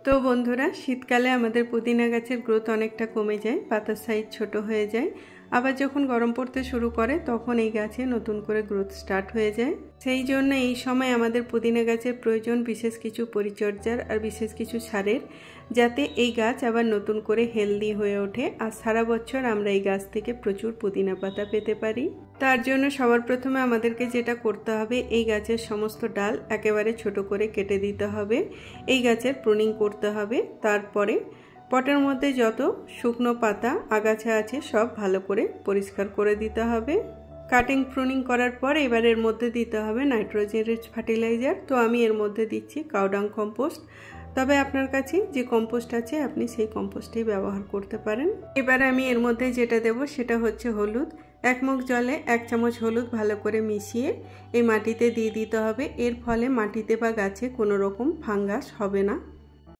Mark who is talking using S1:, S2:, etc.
S1: তো বন্ধুরা, শীতকালে আমাদের পুদিনা গাছের গ্রোথ অনেকটা কমে যায়, পাতার সাইজ ছোট হয়ে যায়। আবার যখন গরম পড়তে শুরু করে তখন এই গাছে নতুন করে গ্রোথ স্টার্ট হয়ে যায়। সেই জন্য এই সময় আমাদের পুদিনা গাছের প্রয়োজন বিশেষ কিছু পরিচর্যার আর বিশেষ কিছু সারের, যাতে এই গাছ আবার নতুন করে হেলদি হয়ে ওঠে আর সারা বছর আমরা এই গাছ থেকে প্রচুর পুদিনা পাতা পেতে পারি। তার জন্য সবার প্রথমে আমাদেরকে যেটা করতে হবে, এই গাছের সমস্ত ডাল একেবারে ছোট করে কেটে দিতে হবে। এই গাছের প্রুনিং করতে হবে। তারপরে পটের মধ্যে যত শুকনো পাতা আগাছা আছে সব ভালো করে পরিষ্কার করে দিতে হবে। কাটিং প্রুনিং করার পর এবার এর মধ্যে দিতে হবে নাইট্রোজেন রিচ ফার্টিলাইজার। তো আমি এর মধ্যে দিচ্ছি কাউডাং কম্পোস্ট। তবে আপনার কাছে যে কম্পোস্ট আছে আপনি সেই কম্পোস্টই ব্যবহার করতে পারেন। এবার আমি এর মধ্যে যেটা দেব সেটা হচ্ছে হলুদ। 1 মগ জলে 1 চামচ হলুদ ভালো করে মিশিয়ে এই মাটিতে দিয়ে দিতে হবে। এর ফলে মাটিতে বা গাছে কোনো রকম ফাঙ্গাস হবে না।